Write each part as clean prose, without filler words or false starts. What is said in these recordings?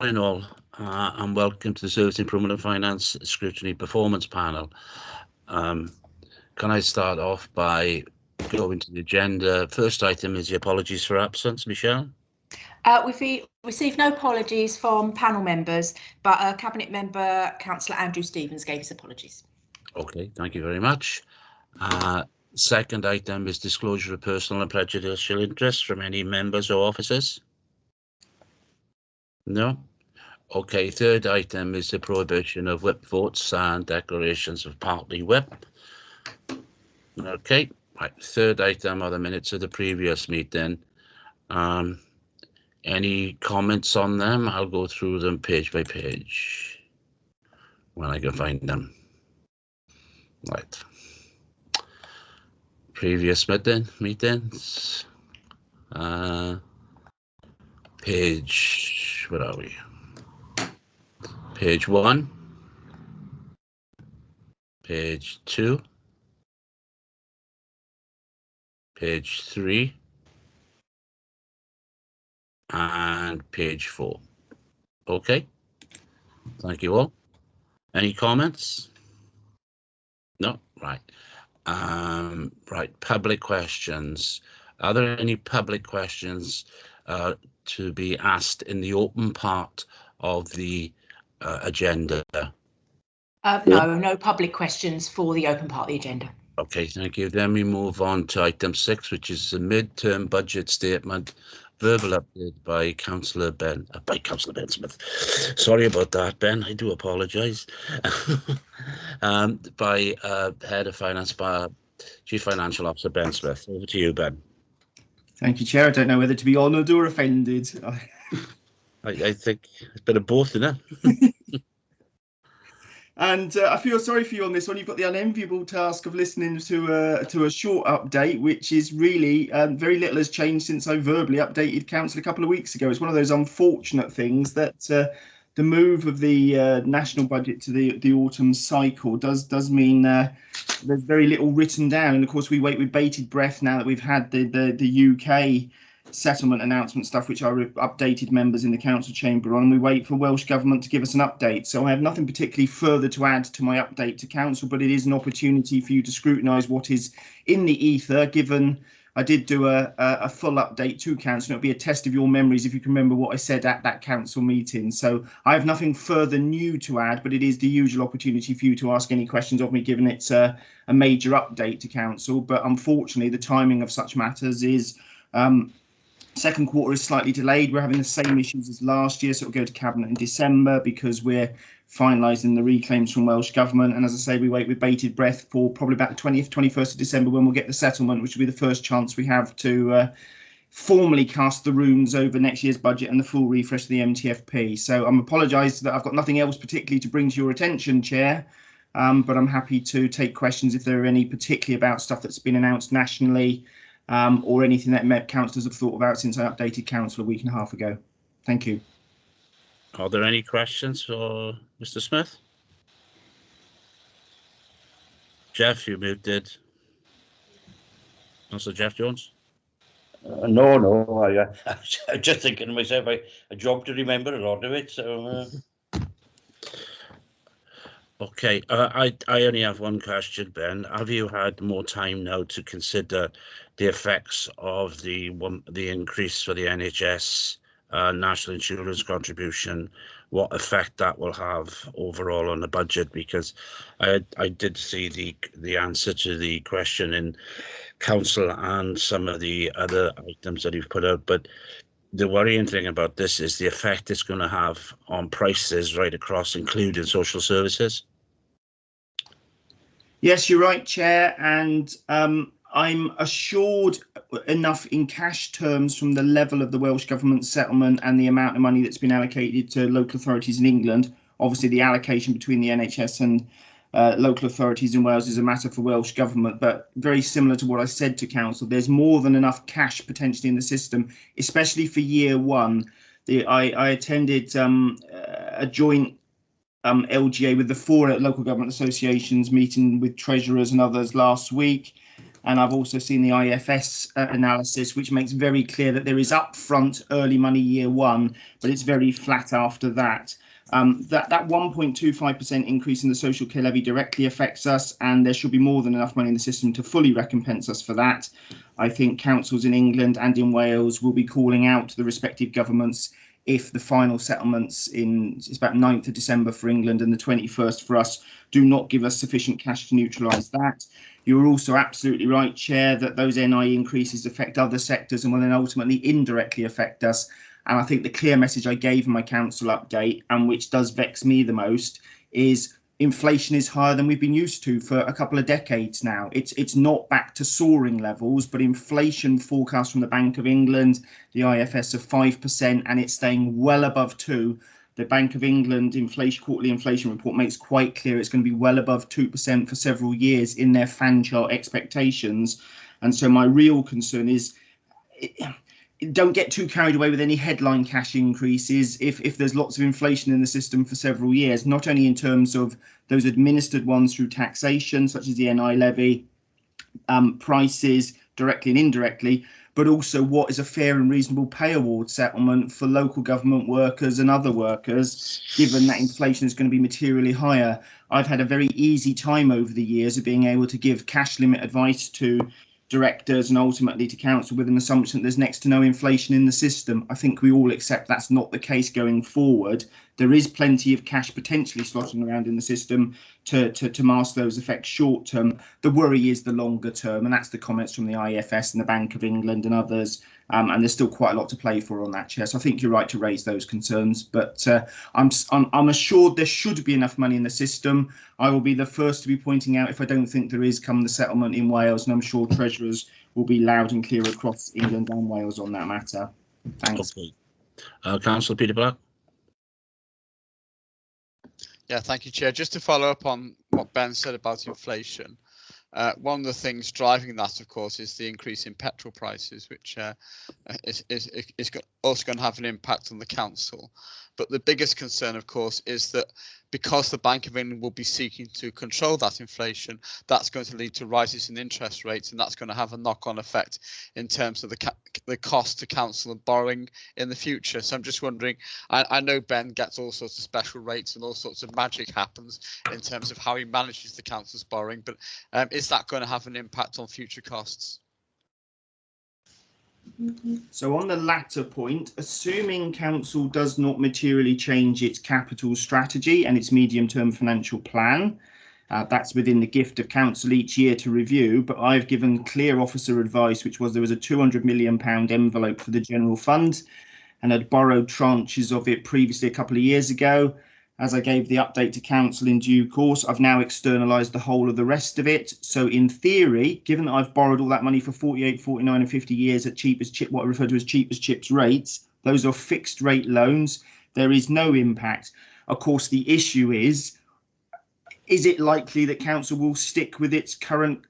in all, and welcome to the Service Improvement and Finance Scrutiny Performance Panel. Can I start off by going to the agenda? First item is the apologies for absence. Michelle? We've received no apologies from panel members, but Cabinet Member Councillor Andrew Stevens gave his apologies. Okay, thank you very much. Second item is disclosure of personal and prejudicial interests from any members or officers. No? Okay, third item is the prohibition of whip votes and declarations of party whip. Okay, right. Third item are the minutes of the previous meeting. Any comments on them? I'll go through them page by page when I can find them. Right. Previous meetings. Page, where are we? Page 1. Page 2. Page 3. And page 4. Okay. Thank you all. Any comments? No? Right. Right. Public questions. Are there any public questions to be asked in the open part of the agenda? No public questions for the open part of the agenda. Okay, thank you. Then we move on to item 6, which is the mid-term budget statement, verbal update by Councillor Ben Smith. Sorry about that, Ben. I do apologise. By Head of Finance, by Chief Financial Officer Ben Smith. Over to you, Ben. Thank you, Chair. I don't know whether to be honoured or offended. I think it's a bit of both, isn't it? And I feel sorry for you on this one. You've got the unenviable task of listening to a short update, which is really very little has changed since I verbally updated Council a couple of weeks ago. It's one of those unfortunate things that the move of the national budget to the autumn cycle does mean there's very little written down. And of course, we wait with bated breath now that we've had the UK settlement announcement stuff, which I updated members in the council chamber on, and we wait for Welsh Government to give us an update. So I have nothing particularly further to add to my update to council, but it is an opportunity for you to scrutinise what is in the ether, given I did do a full update to council. It'll be a test of your memories if you can remember what I said at that council meeting. So I have nothing further new to add, but it is the usual opportunity for you to ask any questions of me, given it's a major update to council. But unfortunately, the timing of such matters is second quarter is slightly delayed. We're having the same issues as last year, so it'll go to Cabinet in December because we're finalising the reclaims from Welsh Government. And as I say, we wait with bated breath for probably about the 20th, 21st of December when we'll get the settlement, which will be the first chance we have to formally cast the runes over next year's budget and the full refresh of the MTFP. So I'm apologise that I've got nothing else particularly to bring to your attention, Chair, but I'm happy to take questions if there are any particularly about stuff that's been announced nationally, or anything that councillors have thought about since I updated council a week and a half ago. Thank you. Are there any questions for Mr. Smith? Jeff, you muted. Councillor Jeff Jones? No. I'm just thinking to myself, a job to remember a lot of it. So. Okay, I only have one question, Ben. Have you had more time now to consider the effects of the increase for the NHS national insurance contribution, what effect that will have overall on the budget? Because I did see the answer to the question in council and some of the other items that you've put out, but the worrying thing about this is the effect it's going to have on prices right across, including social services. Yes, you're right, Chair, and I'm assured enough in cash terms from the level of the Welsh Government settlement and the amount of money that's been allocated to local authorities in England. Obviously, the allocation between the NHS and local authorities in Wales is a matter for Welsh Government, but very similar to what I said to Council, there's more than enough cash potentially in the system, especially for year one. I attended a joint LGA with the 4 local government associations meeting with treasurers and others last week. And I've also seen the IFS analysis, which makes very clear that there is upfront early money year one, but it's very flat after that. That 1.25% increase in the social care levy directly affects us, and there should be more than enough money in the system to fully recompense us for that. I think councils in England and in Wales will be calling out to the respective governments if the final settlements it's about 9th of December for England and the 21st for us do not give us sufficient cash to neutralise that. You're also absolutely right, Chair, that those NI increases affect other sectors and will then ultimately indirectly affect us. And I think the clear message I gave in my council update, and which does vex me the most, is inflation is higher than we've been used to for a couple of decades now. It's not back to soaring levels, but inflation forecast from the Bank of England, the IFS, of 5%, and it's staying well above 2%. The Bank of England quarterly inflation report makes quite clear it's going to be well above 2% for several years in their fan chart expectations. And so my real concern is, don't get too carried away with any headline cash increases if there's lots of inflation in the system for several years, not only in terms of those administered ones through taxation, such as the NI levy, prices directly and indirectly, but also what is a fair and reasonable pay award settlement for local government workers and other workers, given that inflation is going to be materially higher. I've had a very easy time over the years of being able to give cash limit advice to directors and ultimately to council with an assumption that there's next to no inflation in the system. I think we all accept that's not the case going forward. There is plenty of cash potentially slotting around in the system to mask those effects short term. The worry is the longer term, and that's the comments from the IFS and the Bank of England and others. And there's still quite a lot to play for on that, Chair. So I think you're right to raise those concerns, but I'm assured there should be enough money in the system. I will be the first to be pointing out if I don't think there is come the settlement in Wales, and I'm sure treasurers will be loud and clear across England and Wales on that matter. Thanks. Okay. Councillor Peter Black. Yeah, thank you, Chair. Just to follow up on what Ben said about inflation, one of the things driving that, of course, is the increase in petrol prices, which is also going to have an impact on the council. But the biggest concern, of course, is that because the Bank of England will be seeking to control that inflation, that's going to lead to rises in interest rates, and that's going to have a knock-on effect in terms of the cost to council and borrowing in the future. So I'm just wondering, I know Ben gets all sorts of special rates and all sorts of magic happens in terms of how he manages the council's borrowing, but is that going to have an impact on future costs? So on the latter point, assuming council does not materially change its capital strategy and its medium-term financial plan, that's within the gift of council each year to review, but I've given clear officer advice, which was there was a £200 million envelope for the general fund, and I'd borrowed tranches of it previously a couple of years ago. As I gave the update to council in due course, I've now externalised the whole of the rest of it. So in theory, given that I've borrowed all that money for 48, 49 and 50 years at what I refer to as cheap as chips rates, those are fixed rate loans. There is no impact. Of course, the issue is it likely that council will stick with its current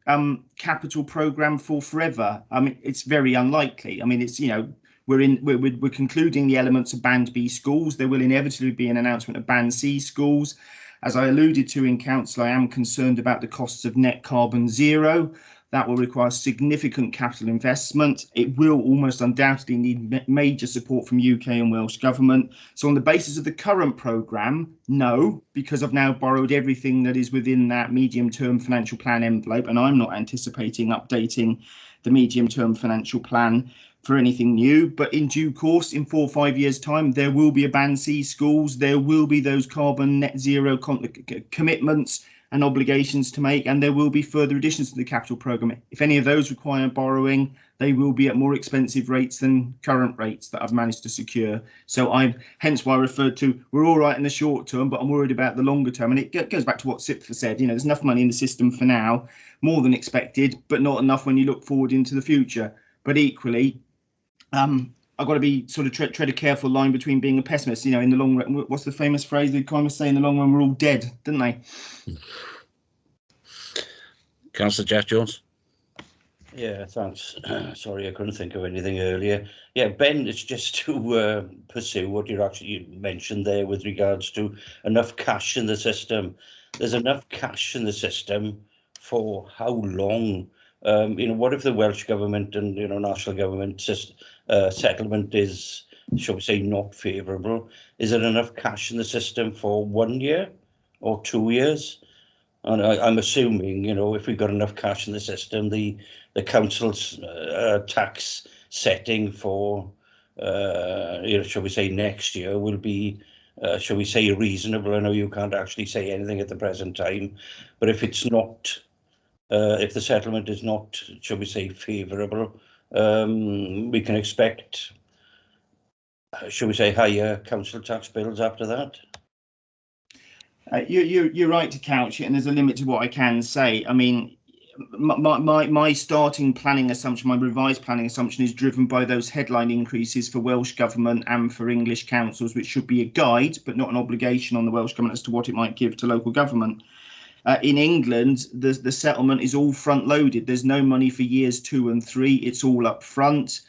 capital programme for forever? I mean, it's very unlikely. I mean, it's, you know, we're concluding the elements of Band B schools. There will inevitably be an announcement of Band C schools. As I alluded to in council, I am concerned about the costs of net carbon zero. That will require significant capital investment. It will almost undoubtedly need major support from UK and Welsh government. So on the basis of the current programme, no, because I've now borrowed everything that is within that medium-term financial plan envelope, and I'm not anticipating updating the medium-term financial plan for anything new. But in due course, in 4 or 5 years' time, there will be a Band C schools. There will be those carbon net zero commitments and obligations to make, and there will be further additions to the capital programme. If any of those require borrowing, they will be at more expensive rates than current rates that I've managed to secure. So hence why I referred to, we're all right in the short term, but I'm worried about the longer term. And it goes back to what SIPFA said, you know, there's enough money in the system for now, more than expected, but not enough when you look forward into the future. But equally, I've got to be sort of tread a careful line between being a pessimist, you know, in the long run. What's the famous phrase the economists say? In the long run, we're all dead, didn't they? Councillor Jeff Jones. Yeah, thanks. Sorry, I couldn't think of anything earlier. Yeah, Ben, it's just to pursue what you mentioned there with regards to enough cash in the system. There's enough cash in the system for how long what if the Welsh government and national government settlement is, shall we say, not favourable? Is there enough cash in the system for 1 year or 2 years? And I'm assuming, if we've got enough cash in the system, the council's tax setting for, shall we say, next year will be, shall we say, reasonable. I know you can't actually say anything at the present time, but if it's not, if the settlement is not, shall we say, favourable, we can expect, shall we say, higher council tax bills after that. You're right to couch it, and there's a limit to what I can say. I mean, my starting planning assumption, my revised planning assumption, is driven by those headline increases for Welsh Government and for English councils, which should be a guide, but not an obligation on the Welsh Government as to what it might give to local government. In England, the settlement is all front loaded. There's no money for years 2 and 3. It's all up front.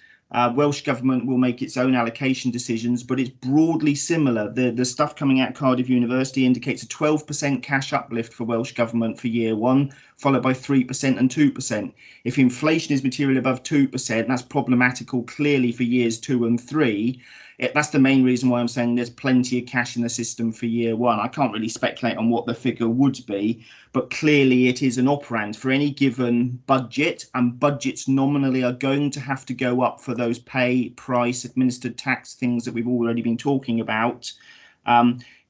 Welsh Government will make its own allocation decisions, but it's broadly similar. The stuff coming out of Cardiff University indicates a 12% cash uplift for Welsh Government for year 1, followed by 3% and 2%. If inflation is materially above 2%, that's problematical clearly for years 2 and 3. That's the main reason why I'm saying there's plenty of cash in the system for year 1. I can't really speculate on what the figure would be, but clearly it is an operand for any given budget, and budgets nominally are going to have to go up for those pay, price, administered tax things that we've already been talking about.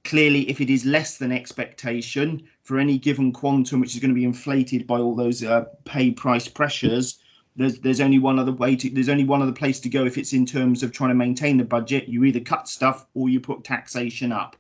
Clearly, if it is less than expectation for any given quantum, which is going to be inflated by all those pay price pressures, there's only one other place to go. If it's in terms of trying to maintain the budget, you either cut stuff or you put taxation up.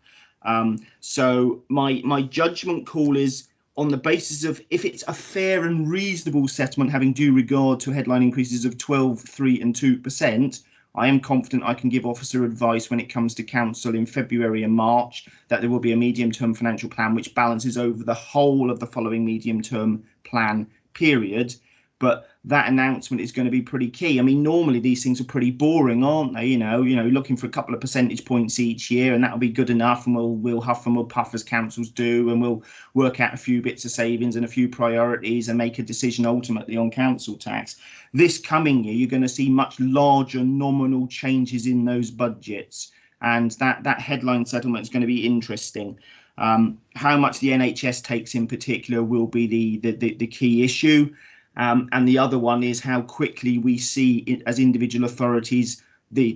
So my judgment call is on the basis of if it's a fair and reasonable settlement, having due regard to headline increases of 12%, 3% and 2%. I am confident I can give officer advice when it comes to council in February and March that there will be a medium-term financial plan which balances over the whole of the following medium-term plan period. But that announcement is going to be pretty key. I mean, normally these things are pretty boring, aren't they? Looking for a couple of percentage points each year, and that'll be good enough. And we'll huff and we'll puff as councils do, and we'll work out a few bits of savings and a few priorities and make a decision ultimately on council tax. This coming year, you're going to see much larger nominal changes in those budgets, and that headline settlement is going to be interesting. How much the NHS takes in particular will be the key issue. And the other one is how quickly we see it as individual authorities, the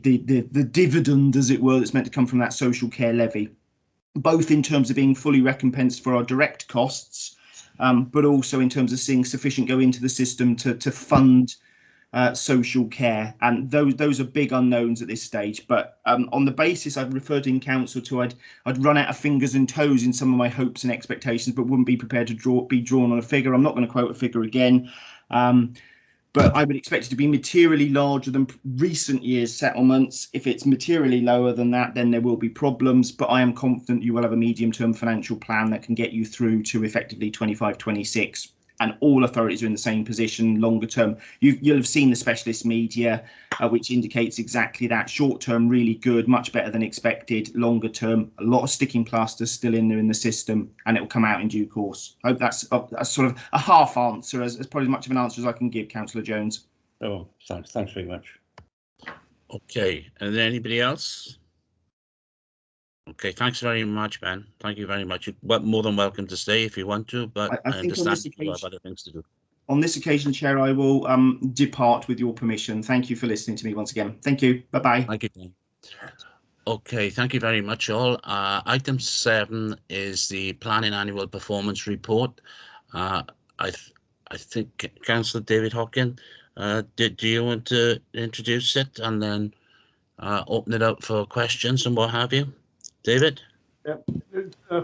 dividend, as it were, that's meant to come from that social care levy, both in terms of being fully recompensed for our direct costs, but also in terms of seeing sufficient go into the system to fund social care. And those are big unknowns at this stage. But on the basis I've referred in council to, I'd run out of fingers and toes in some of my hopes and expectations, but wouldn't be prepared to be drawn on a figure. I'm not going to quote a figure again. But I would expect it to be materially larger than recent years' settlements. If it's materially lower than that, then there will be problems. But I am confident you will have a medium-term financial plan that can get you through to effectively 25-26. And all authorities are in the same position longer term. You'll have seen the specialist media, which indicates exactly that. Short term, really good, much better than expected. Longer term, a lot of sticking plasters still in there in the system, and it will come out in due course. I hope that's a sort of a half answer, as probably as much of an answer as I can give, Councillor Jones. Oh, thanks very much. Okay, and then anybody else? Okay, thanks very much, Ben. Thank you very much. You're more than welcome to stay if you want to, but I understand you have other things to do. On this occasion, Chair, I will depart with your permission. Thank you for listening to me once again. Thank you. Bye-bye. Thank you, Ben. Okay, thank you very much, all. Item 7 is the Planning Annual Performance Report. I think Councillor David Hockin, do you want to introduce it and then open it up for questions and what have you? David? Yeah,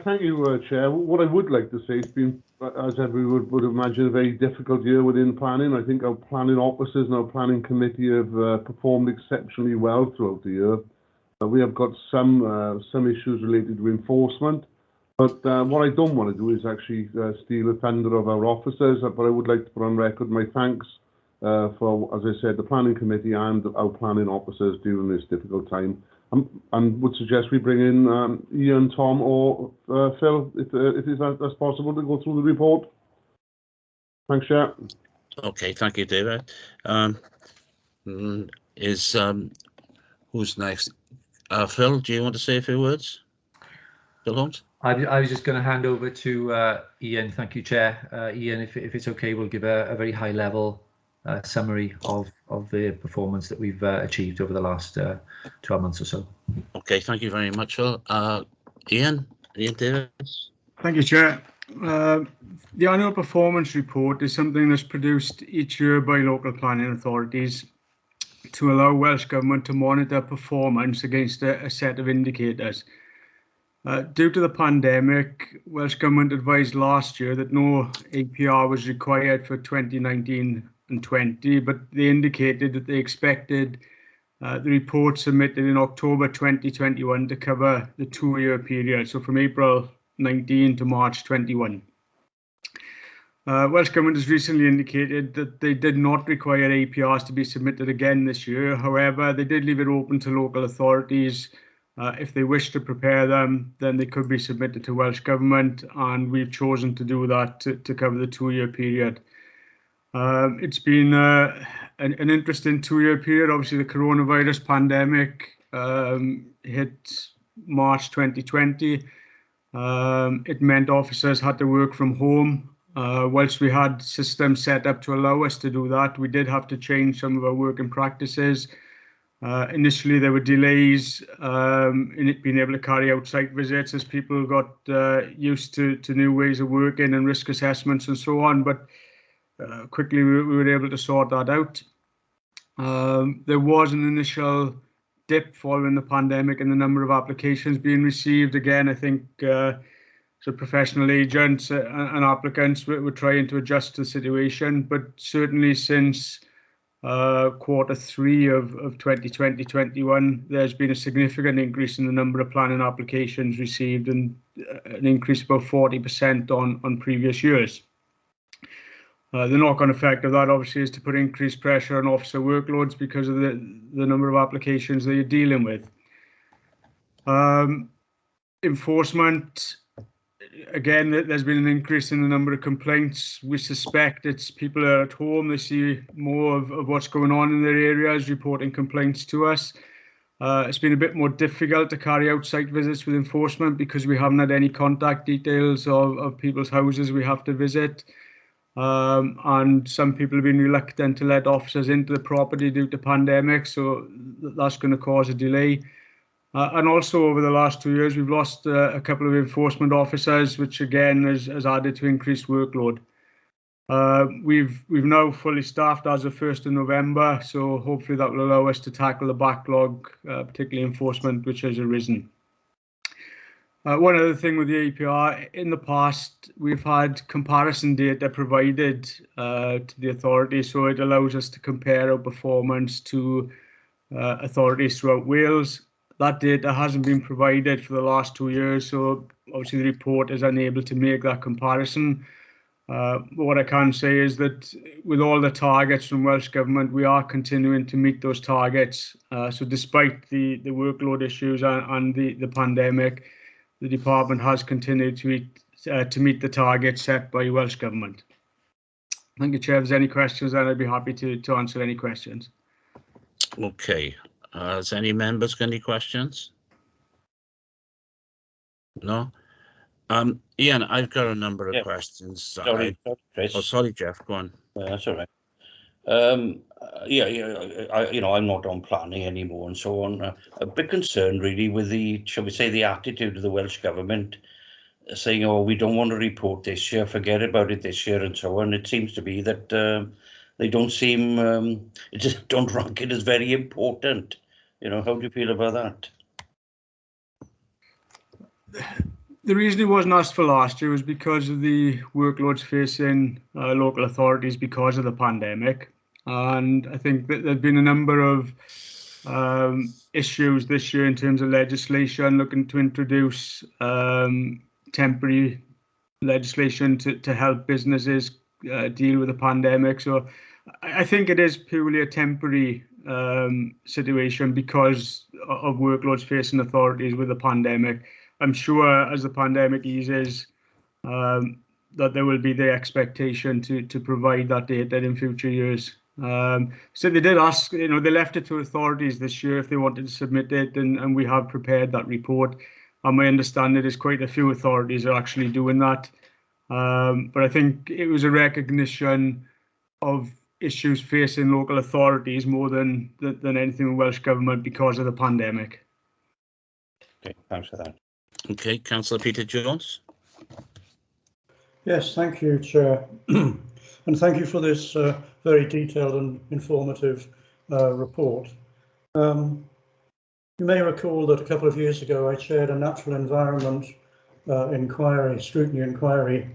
thank you, Chair. What I would like to say, it's been, as everyone would imagine, a very difficult year within planning. I think our planning officers and our planning committee have performed exceptionally well throughout the year. We have got some issues related to enforcement, but what I don't want to do is actually steal the thunder of our officers. But I would like to put on record my thanks for, as I said, the planning committee and our planning officers during this difficult time. And would suggest we bring in Ian, Tom, or Phil, if that's possible, to go through the report. Thanks, Chair. Okay, thank you, David. Who's next? Phil, do you want to say a few words? Phil Holmes? I was just going to hand over to Ian. Thank you, Chair. Ian, if it's okay, we'll give a very high level summary of the performance that we've achieved over the last 12 months or so. Okay, thank you very much, Phil. Ian Davis. Thank you, Chair. The annual performance report is something that's produced each year by local planning authorities to allow Welsh Government to monitor performance against a set of indicators. Due to the pandemic, Welsh Government advised last year that no APR was required for 2019 and 20, but they indicated that they expected the report submitted in October 2021 to cover the 2-year period, so from April 19 to March 21. Welsh Government has recently indicated that they did not require APRs to be submitted again this year. However, they did leave it open to local authorities. If they wish to prepare them, then they could be submitted to Welsh Government, and we've chosen to do that to cover the 2-year period. It's been an interesting 2-year period. Obviously, the coronavirus pandemic hit March 2020. It meant officers had to work from home. Whilst we had systems set up to allow us to do that, we did have to change some of our working practices. Initially, there were delays in it being able to carry out site visits as people got used to new ways of working and risk assessments and so on, but quickly we were able to sort that out. There was an initial dip following the pandemic in the number of applications being received. Again, I think so professional agents and applicants were trying to adjust to the situation, but certainly since Q3 of 2020-21, there's been a significant increase in the number of planning applications received, and an increase of about 40% on previous years. The knock-on effect of that obviously is to put increased pressure on officer workloads because of the number of applications that you're dealing with. Enforcement, again, there's been an increase in the number of complaints. We suspect it's people are at home, they see more of what's going on in their areas, reporting complaints to us. It's been a bit more difficult to carry out site visits with enforcement because we haven't had any contact details of people's houses we have to visit. And some people have been reluctant to let officers into the property due to pandemic, so that's going to cause a delay. And also over the last 2 years, we've lost a couple of enforcement officers, which again has added to increased workload. We've now fully staffed as of 1st of November, so hopefully that will allow us to tackle the backlog, particularly enforcement, which has arisen. One other thing with the APR, in the past, we've had comparison data provided to the authority, so it allows us to compare our performance to authorities throughout Wales. That data hasn't been provided for the last 2 years, so obviously the report is unable to make that comparison. What I can say is that with all the targets from Welsh Government, we are continuing to meet those targets. So despite the workload issues and the pandemic, the department has continued to meet the targets set by Welsh Government. Thank you, Chair. If there's any questions, then I'd be happy to answer any questions. Okay. Has any members got any questions? No? Ian, I've got a number of questions. Sorry, Chris. Oh, sorry, Jeff. Go on. That's all right. I'm not on planning anymore and so on. A bit concerned really with the, shall we say, the attitude of the Welsh Government, saying, oh, we don't want to report this year, forget about it this year and so on. It seems to be that they don't seem, just don't rank it as very important. How do you feel about that? The reason it wasn't asked for last year was because of the workloads facing local authorities because of the pandemic. And I think that there's been a number of issues this year in terms of legislation, looking to introduce temporary legislation to help businesses deal with the pandemic. So I think it is purely a temporary situation because of workloads facing authorities with the pandemic. I'm sure as the pandemic eases, that there will be the expectation to provide that data in future years. So they did ask, they left it to authorities this year if they wanted to submit it, and we have prepared that report. And my understanding is quite a few authorities are actually doing that. But I think it was a recognition of issues facing local authorities more than anything with Welsh Government because of the pandemic. Okay, thanks for that. Okay, Councillor Peter Jones. Yes, thank you, Chair. And thank you for this very detailed and informative report. You may recall that a couple of years ago I chaired a natural environment scrutiny inquiry,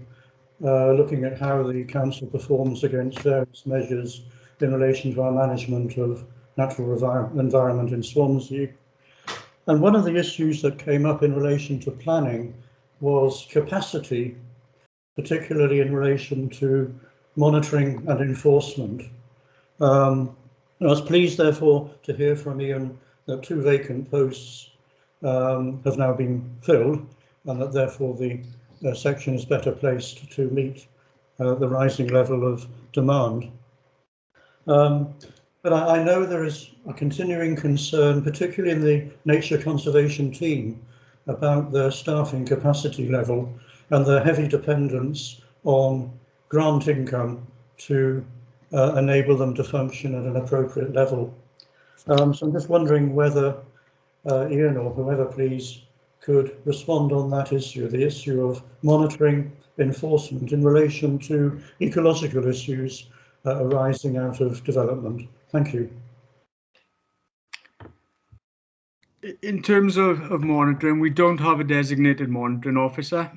looking at how the council performs against various measures in relation to our management of natural environment in Swansea. And one of the issues that came up in relation to planning was capacity, particularly in relation to monitoring and enforcement. I was pleased, therefore, to hear from Ian that 2 vacant posts have now been filled, and that therefore the section is better placed to meet the rising level of demand. But I know there is a continuing concern, particularly in the nature conservation team, about their staffing capacity level and their heavy dependence on grant income to enable them to function at an appropriate level. So I'm just wondering whether Ian or whoever, please, could respond on that issue, the issue of monitoring enforcement in relation to ecological issues arising out of development. Thank you. In terms of monitoring, we don't have a designated monitoring officer,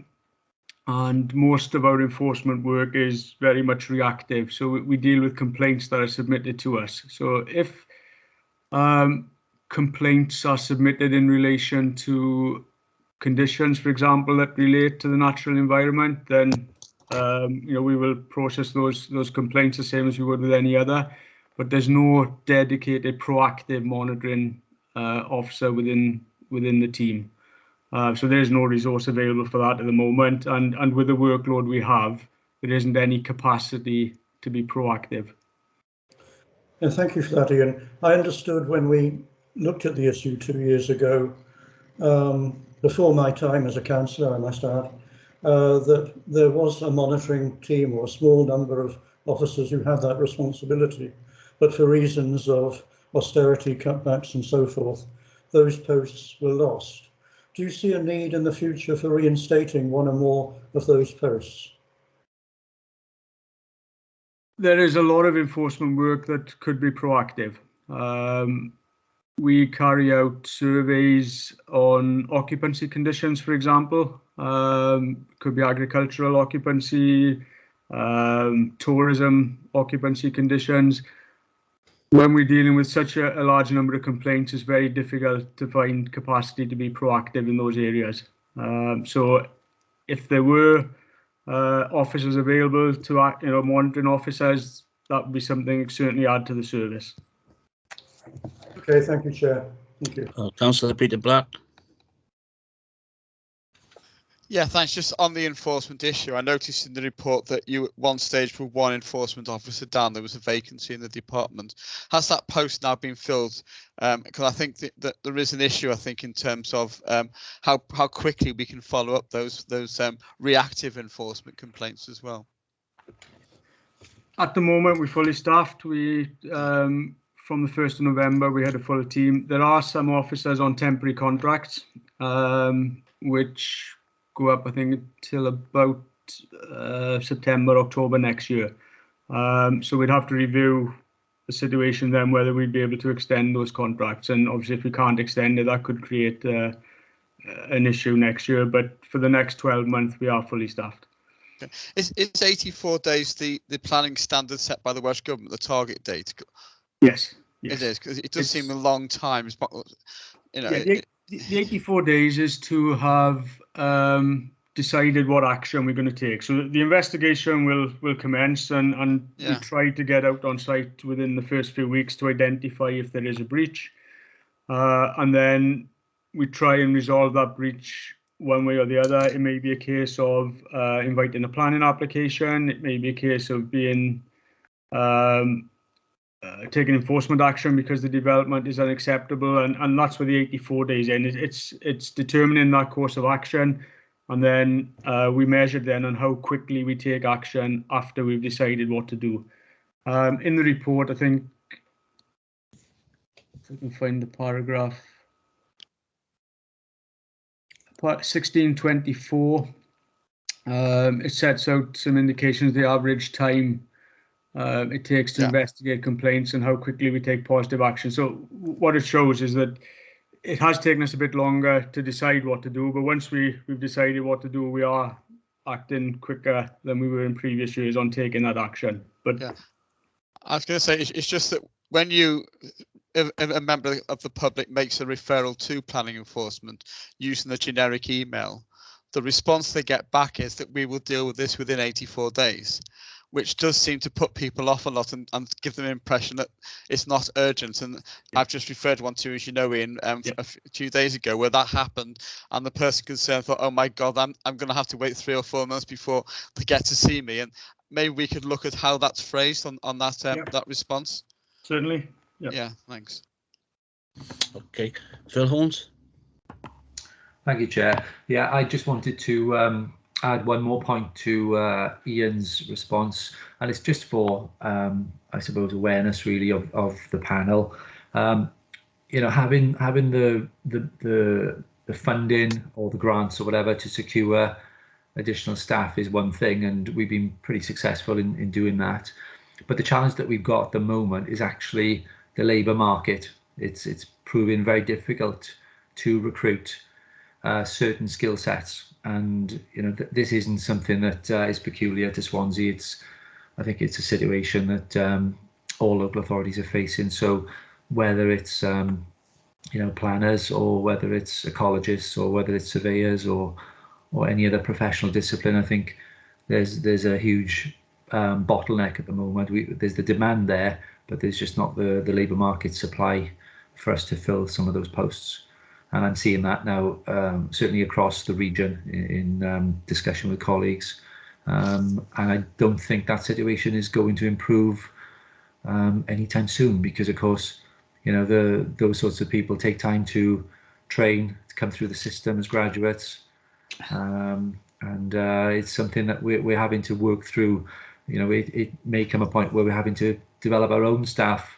and most of our enforcement work is very much reactive. So we deal with complaints that are submitted to us. So if complaints are submitted in relation to conditions, for example, that relate to the natural environment, then we will process those complaints the same as we would with any other. But there's no dedicated proactive monitoring officer within the team. So there is no resource available for that at the moment, and with the workload we have, there isn't any capacity to be proactive. And thank you for that, Ian. I understood when we looked at the issue 2 years ago, before my time as a councillor, I must add, that there was a monitoring team or a small number of officers who had that responsibility, but for reasons of austerity, cutbacks and so forth, those posts were lost. Do you see a need in the future for reinstating one or more of those posts? There is a lot of enforcement work that could be proactive. We carry out surveys on occupancy conditions, for example. Could be agricultural occupancy, tourism occupancy conditions. When we're dealing with such a large number of complaints, it's very difficult to find capacity to be proactive in those areas. So if there were officers available to act, monitoring officers, that would be something certainly add to the service. Okay, thank you, Chair. Thank you. Councillor Peter Black. Yeah, thanks. Just on the enforcement issue, I noticed in the report that you at one stage put 1 enforcement officer down. There was a vacancy in the department. Has that post now been filled? Because I think that there is an issue, I think, in terms of how quickly we can follow up those reactive enforcement complaints as well. At the moment, we're fully staffed. We from the 1st of November, we had a full team. There are some officers on temporary contracts, which go up, I think, until about September, October next year. So we'd have to review the situation then, whether we'd be able to extend those contracts. And obviously, if we can't extend it, that could create an issue next year. But for the next 12 months, we are fully staffed. Okay. Is 84 days the planning standard set by the Welsh Government, the target date? Yes. It is, because it does seem a long time. The 84 days is to have decided what action we're going to take. So the investigation will commence, and we try to get out on site within the first few weeks to identify if there is a breach, and then we try and resolve that breach one way or the other. It may be a case of inviting a planning application. It may be a case of being taking enforcement action because the development is unacceptable, and that's where the 84 days in. It's determining that course of action, and then we measure then on how quickly we take action after we've decided what to do. In the report, I think, if I can find the paragraph, part 1624, it sets out some indications of the average time it takes to investigate complaints and how quickly we take positive action. So what it shows is that it has taken us a bit longer to decide what to do, but once we've decided what to do, we are acting quicker than we were in previous years on taking that action. But yeah, I was going to say, it's just that when a member of the public makes a referral to planning enforcement using the generic email, the response they get back is that we will deal with this within 84 days. Which does seem to put people off a lot and give them an impression that it's not urgent. And I've just referred one to, as you know, Ian, a few days ago, where that happened, and the person concerned thought, "Oh my God, I'm going to have to wait 3 or 4 months before they get to see me." And maybe we could look at how that's phrased on that that response. Certainly. Yeah. Thanks. Okay, Phil Horns. Thank you, Chair. Yeah, I just wanted to add one more point to Ian's response, and it's just for I suppose awareness really of the panel. You know, having the funding or the grants or whatever to secure additional staff is one thing, and we've been pretty successful in doing that. But the challenge that we've got at the moment is actually the labour market. It's proving very difficult to recruit certain skill sets. And you know, this isn't something that is peculiar to Swansea. I think it's a situation that all local authorities are facing. So whether it's you know, planners, or whether it's ecologists, or whether it's surveyors, or any other professional discipline, I think there's a huge bottleneck at the moment. There's the demand there, but there's just not the labour market supply for us to fill some of those posts. And I'm seeing that now, certainly across the region in discussion with colleagues. And I don't think that situation is going to improve anytime soon, because of course, you know, those sorts of people take time to train, to come through the system as graduates. And it's something that we're having to work through. You know, it may come a point where we're having to develop our own staff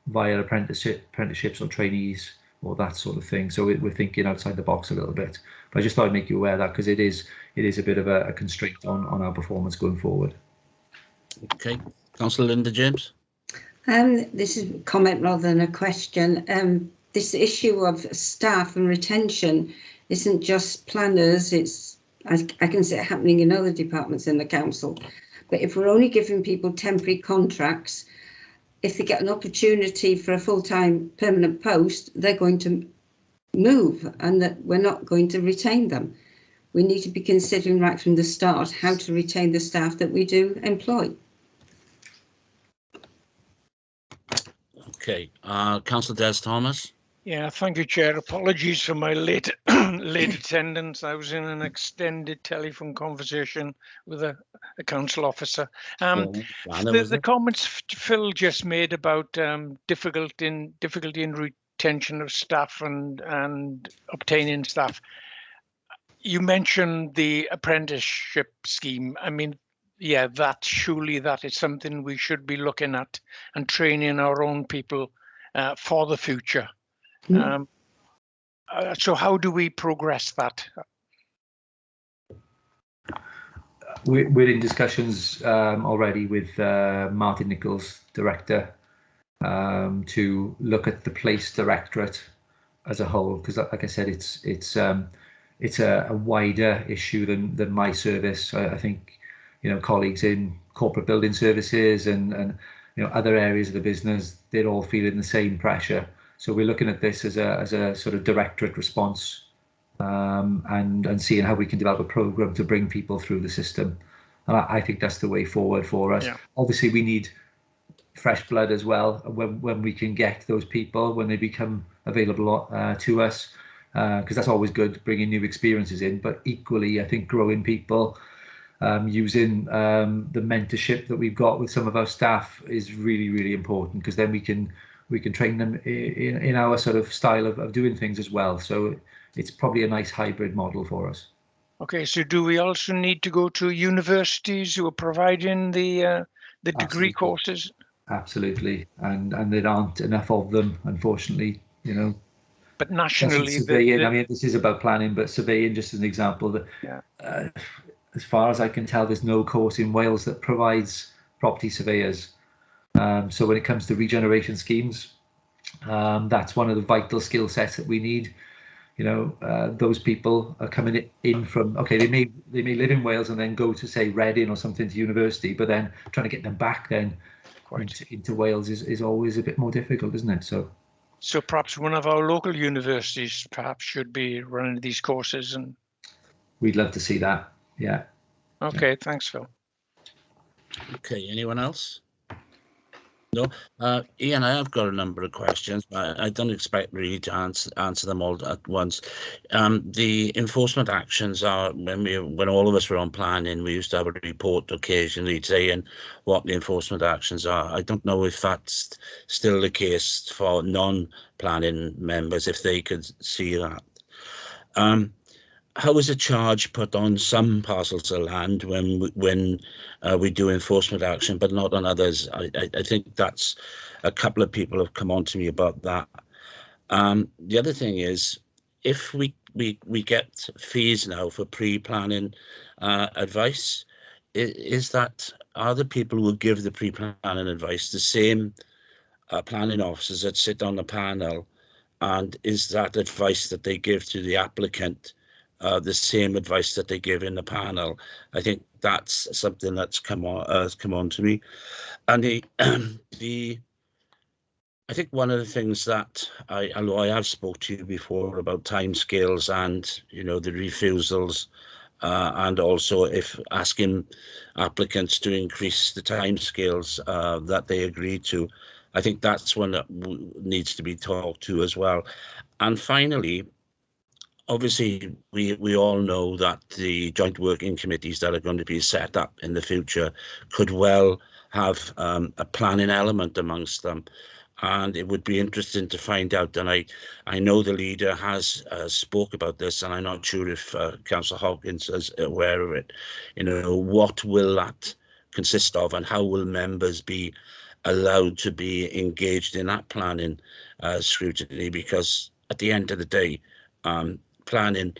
via apprenticeships or trainees, or that sort of thing. So we're thinking outside the box a little bit. But I just thought I'd make you aware of that, because it is a bit of a constraint on our performance going forward. Okay, Councillor Linda James. This is a comment rather than a question. This issue of staff and retention isn't just planners. I can see it happening in other departments in the council. But if we're only giving people temporary contracts, if they get an opportunity for a full-time permanent post, they're going to move, and that we're not going to retain them. We need to be considering right from the start how to retain the staff that we do employ. Okay, Councillor Des Thomas. Yeah, thank you, Chair. Apologies for my late attendance. I was in an extended telephone conversation with a council officer. The comments Phil just made about difficulty in retention of staff and obtaining staff. You mentioned the apprenticeship scheme. I mean, yeah, surely that is something we should be looking at and training our own people for the future. So how do we progress that? We're in discussions already with Martin Nichols, Director, to look at the Police Directorate as a whole, because like I said, it's a wider issue than my service. I think, you know, colleagues in corporate building services and you know, other areas of the business, they're all feeling the same pressure. So we're looking at this as a sort of directorate response, and seeing how we can develop a programme to bring people through the system. And I think that's the way forward for us. Yeah. Obviously, we need fresh blood as well when we can get those people, when they become available to us. because that's always good, bringing new experiences in. But equally, I think growing people, using the mentorship that we've got with some of our staff is really, really important, because then we can train them in our sort of style of doing things as well. So it's probably a nice hybrid model for us. Okay, so do we also need to go to universities who are providing the degree courses? Absolutely, and there aren't enough of them, unfortunately, you know. But nationally, surveying, I mean, this is about planning, but surveying, just as an example, that as far as I can tell, there's no course in Wales that provides property surveyors. So when it comes to regeneration schemes, that's one of the vital skill sets that we need. You know, those people are coming in from, okay, they may live in Wales and then go to, say, Reading or something to university, but then trying to get them back then into Wales is always a bit more difficult, isn't it? So perhaps one of our local universities perhaps should be running these courses, and we'd love to see that. Yeah. Okay, thanks, Phil. Okay, anyone else? No, Ian, I have got a number of questions, but I don't expect really to answer them all at once. The enforcement actions are, when all of us were on planning, we used to have a report occasionally saying what the enforcement actions are. I don't know if that's still the case for non-planning members, if they could see that. How is a charge put on some parcels of land when we do enforcement action, but not on others? I think that's, a couple of people have come on to me about that. The other thing is, if we get fees now for pre-planning advice, are the people who give the pre-planning advice the same planning officers that sit on the panel, and is that advice that they give to the applicant the same advice that they give in the panel? I think that's something that's come on to me. And I think one of the things that although I have spoke to you before about timescales and, you know, the refusals, and also if asking applicants to increase the timescales that they agree to, I think that's one that needs to be talked to as well. And finally, obviously, we all know that the joint working committees that are going to be set up in the future could well have a planning element amongst them. And it would be interesting to find out, and I know the leader has spoke about this, and I'm not sure if Councillor Hawkins is aware of it. You know, what will that consist of, and how will members be allowed to be engaged in that planning scrutiny? Because at the end of the day, planning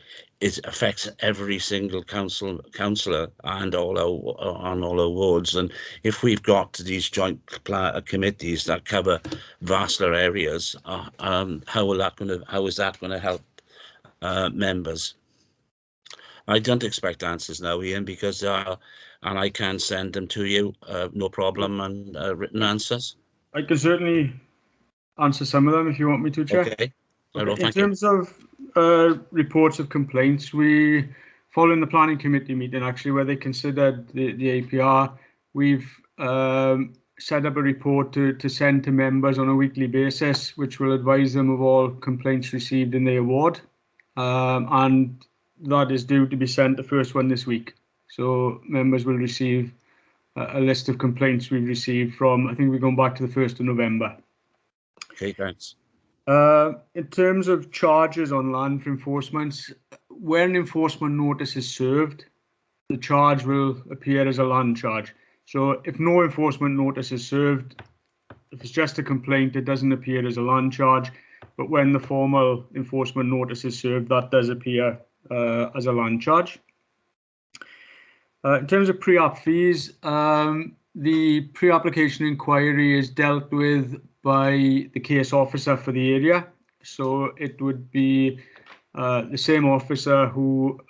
affects every single councillor and on all our wards. And if we've got these joint committees that cover vaster areas, how is that going to help members? I don't expect answers now, Ian, because and I can send them to you, no problem, and written answers. I can certainly answer some of them if you want me to, Chair. Okay. In terms of reports of complaints, we, following the planning committee meeting, actually, where they considered the APR, we've set up a report to send to members on a weekly basis, which will advise them of all complaints received in their ward. And that is due to be sent, the first one this week. So members will receive a list of complaints we've received from, I think we're going back to the 1st of November. Okay, thanks. In terms of charges on land for enforcement, when an enforcement notice is served, the charge will appear as a land charge. So if no enforcement notice is served, if it's just a complaint, it doesn't appear as a land charge. But when the formal enforcement notice is served, that does appear as a land charge. In terms of pre-app fees, the pre-application inquiry is dealt with by the case officer for the area. So it would be the same officer who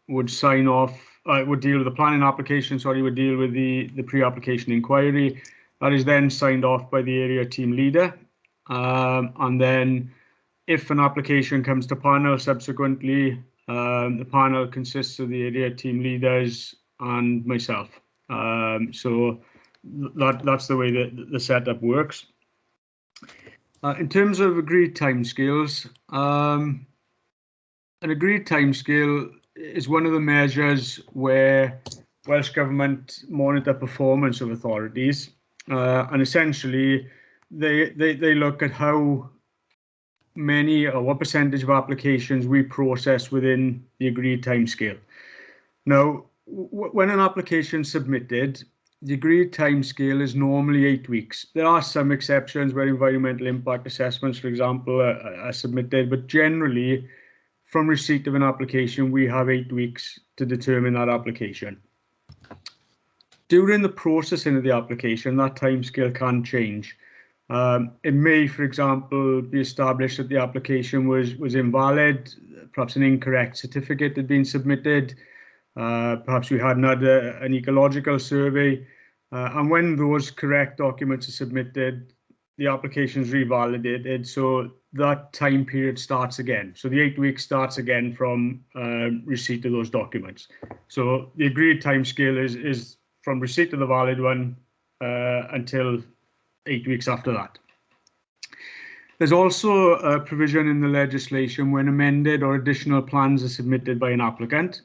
would sign off, would deal with the planning application, would deal with the pre-application inquiry. That is then signed off by the area team leader. And then if an application comes to panel subsequently, the panel consists of the area team leaders and myself. So that's the way that the setup works. In terms of agreed timescales, an agreed timescale is one of the measures where Welsh Government monitor performance of authorities, and essentially they look at how many or what percentage of applications we process within the agreed timescale. Now, when an application is submitted, the agreed timescale is normally 8 weeks. There are some exceptions where environmental impact assessments, for example, are submitted, but generally, from receipt of an application, we have 8 weeks to determine that application. During the processing of the application, that timescale can change. It may, for example, be established that the application was invalid, perhaps an incorrect certificate had been submitted, perhaps we hadn't had an ecological survey, and when those correct documents are submitted, the application is revalidated, so that time period starts again. So the 8 weeks starts again from receipt of those documents. So the agreed timescale is from receipt of the valid one until 8 weeks after that. There's also a provision in the legislation when amended or additional plans are submitted by an applicant.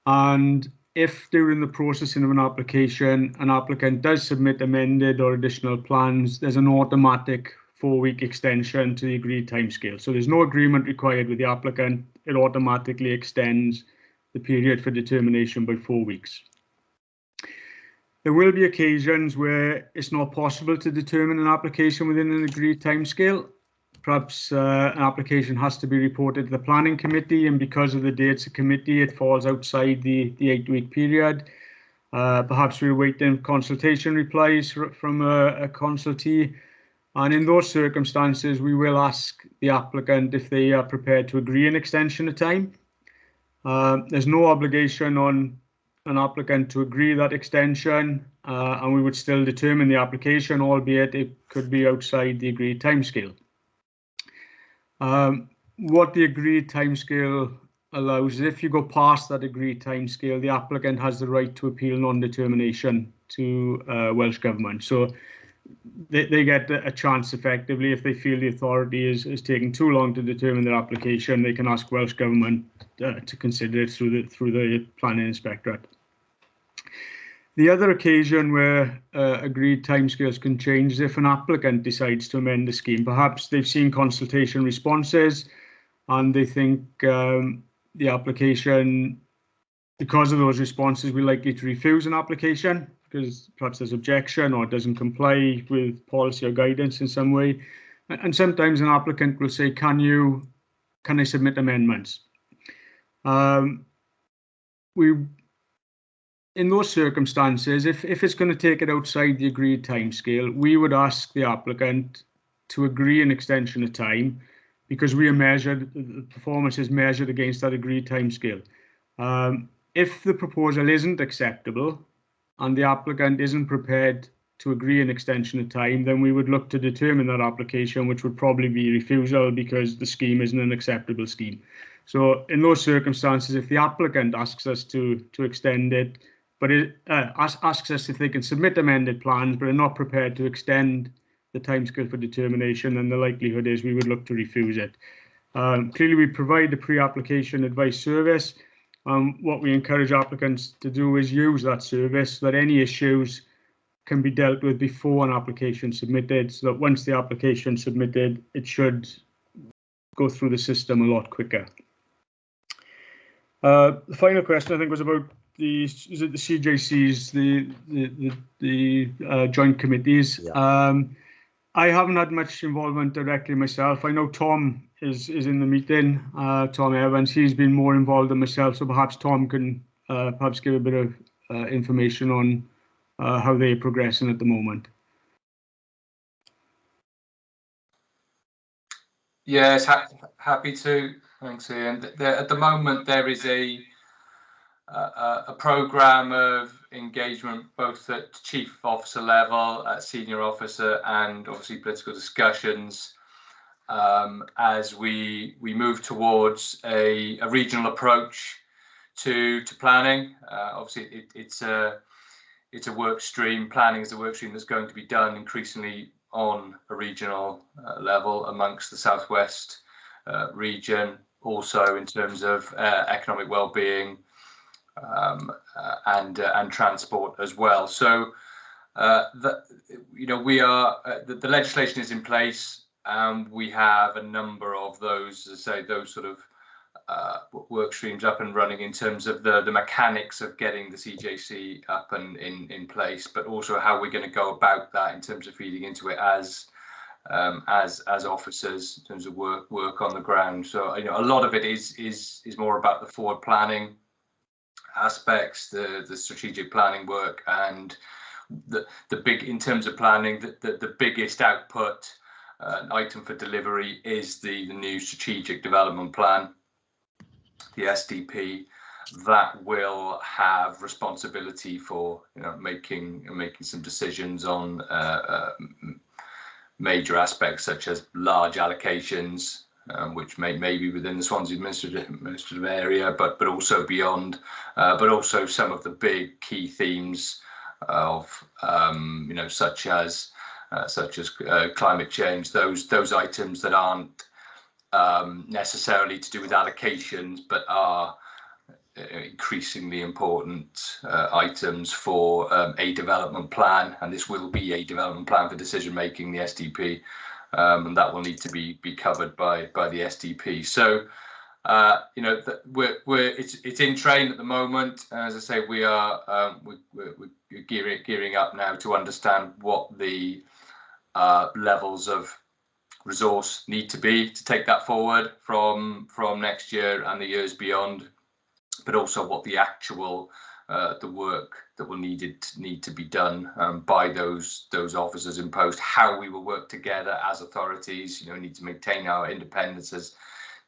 And if during the processing of an applicant does submit amended or additional plans, there's an automatic 4-week extension to the agreed timescale. So there's no agreement required with the applicant. It automatically extends the period for determination by 4 weeks. There will be occasions where it's not possible to determine an application within an agreed timescale. Perhaps an application has to be reported to the planning committee, and because of the dates of committee, it falls outside the 8-week period. Perhaps we're waiting consultation replies from a consultee. And in those circumstances, we will ask the applicant if they are prepared to agree an extension of time. There's no obligation on an applicant to agree that extension, and we would still determine the application, albeit it could be outside the agreed timescale. What the agreed timescale allows is if you go past that agreed timescale, the applicant has the right to appeal non-determination to Welsh Government. So they get a chance effectively if they feel the authority is taking too long to determine their application. They can ask Welsh Government to consider it through the planning inspectorate. The other occasion where agreed timescales can change is if an applicant decides to amend the scheme. Perhaps they've seen consultation responses and they think the application, because of those responses, we're likely to refuse an application because perhaps there's objection or it doesn't comply with policy or guidance in some way. And sometimes an applicant will say, can I submit amendments? In those circumstances, if it's going to take it outside the agreed timescale, we would ask the applicant to agree an extension of time because the performance is measured against that agreed timescale. If the proposal isn't acceptable and the applicant isn't prepared to agree an extension of time, then we would look to determine that application, which would probably be refusal because the scheme isn't an acceptable scheme. So in those circumstances, if the applicant asks us to extend it, but it asks us if they can submit amended plans but are not prepared to extend the timescale for determination, then the likelihood is we would look to refuse it. Clearly, we provide the pre-application advice service. What we encourage applicants to do is use that service so that any issues can be dealt with before an application is submitted, so that once the application is submitted, it should go through the system a lot quicker. The final question, I think, was about the CJCs, the joint committees. Yeah. I haven't had much involvement directly myself. I know Tom is in the meeting, Tom Evans. He's been more involved than myself, so perhaps Tom can perhaps give a bit of information on how they're progressing at the moment. Yes, happy to. Thanks, Ian. At the moment, there is a programme of engagement both at chief officer level, at senior officer, and obviously political discussions as we move towards a regional approach to planning. Obviously, it's a work stream. Planning is a work stream that's going to be done increasingly on a regional level amongst the Southwest region. also in terms of economic well-being and transport as well. So we are the legislation is in place, and we have a number of those, as I say, those sort of work streams up and running in terms of the mechanics of getting the CJC up and in place, but also how we're going to go about that in terms of feeding into it as officers in terms of work on the ground. So a lot of it is more about the forward planning aspects, the strategic planning work, and the big, in terms of planning, the biggest output item for delivery is the new strategic development plan, the SDP, that will have responsibility for making some decisions on major aspects such as large allocations, which may be within the Swansea administrative area, but also beyond, but also some of the big key themes of such as climate change, those items that aren't necessarily to do with allocations, but are increasingly important items for a development plan, and this will be a development plan for decision making, the SDP, and that will need to be covered by the SDP. So it's in train at the moment. As I say, we're gearing up now to understand what the levels of resource need to be to take that forward from next year and the years beyond, but also what the actual the work that will need to be done by those officers in post, how we will work together as authorities. Need to maintain our independence as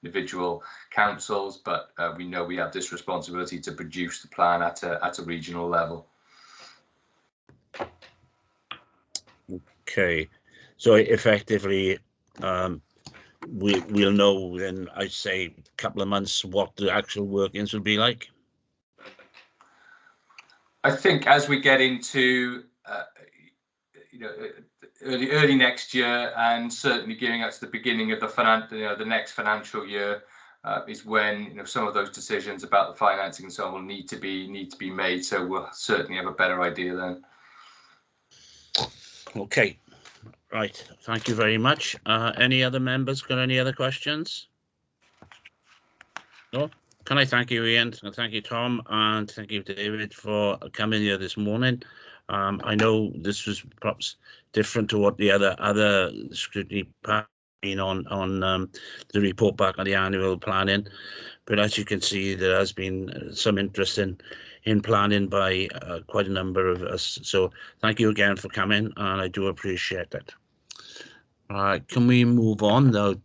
individual councils, but we know we have this responsibility to produce the plan at a regional level. Okay, so effectively we'll know in, I'd say, a couple of months what the actual workings will be like. I think as we get into early next year, and certainly gearing up to the beginning of the next financial year, is when some of those decisions about the financing and so on will need to be made. So we'll certainly have a better idea then. Okay, right. Thank you very much. Any other members got any other questions? No? Can I thank you, Ian, and thank you, Tom, and thank you, David, for coming here this morning. I know this was perhaps different to what the other scrutiny been on the report back on the annual planning, but as you can see, there has been some interest in planning by quite a number of us. So thank you again for coming, and I do appreciate it. All right, can we move on now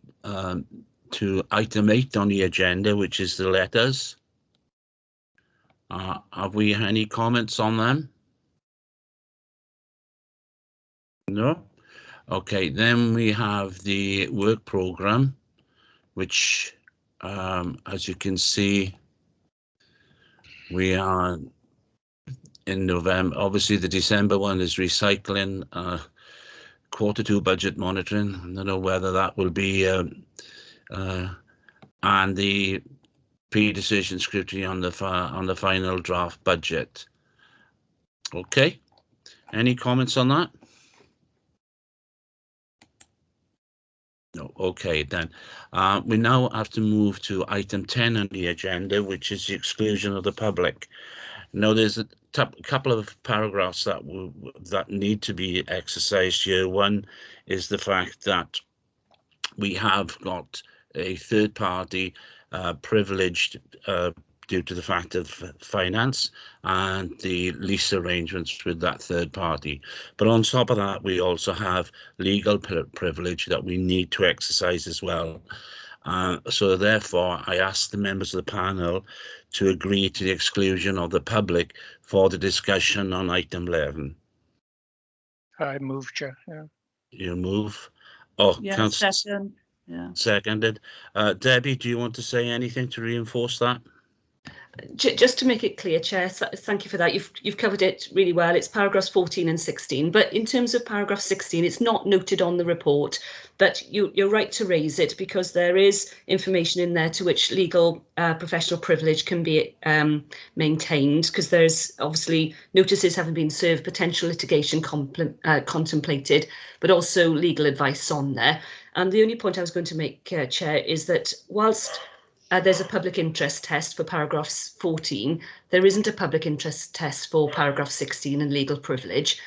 to item 8 on the agenda, which is the letters? Have we any comments on them? No? Okay, then we have the work programme, which, as you can see, we are in November. Obviously, the December one is recycling, Q2 budget monitoring. I don't know whether that will be, and the pre-decision scrutiny on the final draft budget. Okay, any comments on that? No. Okay, then we now have to move to item 10 on the agenda, which is the exclusion of the public. Now, there's a couple of paragraphs that need to be exercised here. One is the fact that we have got a third party privileged due to the fact of finance and the lease arrangements with that third party. But on top of that, we also have legal privilege that we need to exercise as well. So therefore, I ask the members of the panel to agree to the exclusion of the public for the discussion on item 11. I move, Chair. Yeah. You move? Oh, yeah, second. Yeah. Seconded. Debbie, do you want to say anything to reinforce that? Just to make it clear, Chair, thank you for that. You've covered it really well. It's paragraphs 14 and 16, but in terms of paragraph 16, it's not noted on the report, but you're right to raise it because there is information in there to which legal professional privilege can be maintained, because there's obviously notices having been served, potential litigation contemplated, but also legal advice on there. And the only point I was going to make, Chair, is that whilst there's a public interest test for paragraphs 14. There isn't a public interest test for paragraph 16 and legal privilege.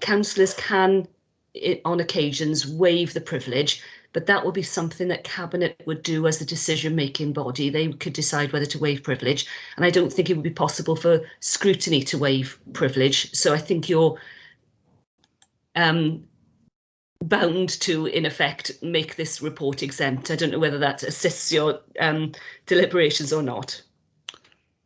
Councillors can, on occasions, waive the privilege, but that would be something that Cabinet would do as the decision-making body. They could decide whether to waive privilege, and I don't think it would be possible for Scrutiny to waive privilege. So I think you're bound to, in effect, make this report exempt. I don't know whether that assists your deliberations or not.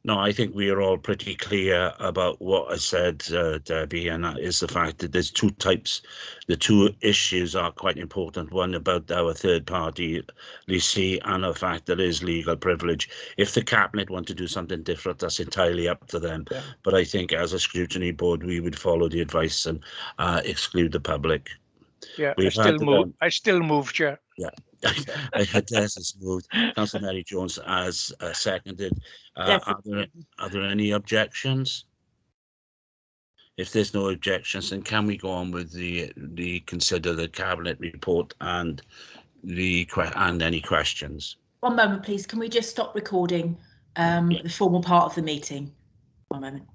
No, I think we are all pretty clear about what I said, Debbie, and that is the fact that there's two types. The two issues are quite important. One about our third-party leasee, and the fact that there is legal privilege. If the Cabinet want to do something different, that's entirely up to them. Yeah. But I think as a scrutiny board, we would follow the advice and exclude the public. Yeah, I still move, Chair. Yeah, I had Des has moved. Councillor Mary Jones has seconded. Are there any objections? If there's no objections, then can we go on with the consider the Cabinet report and any questions? One moment, please. Can we just stop recording the formal part of the meeting? One moment.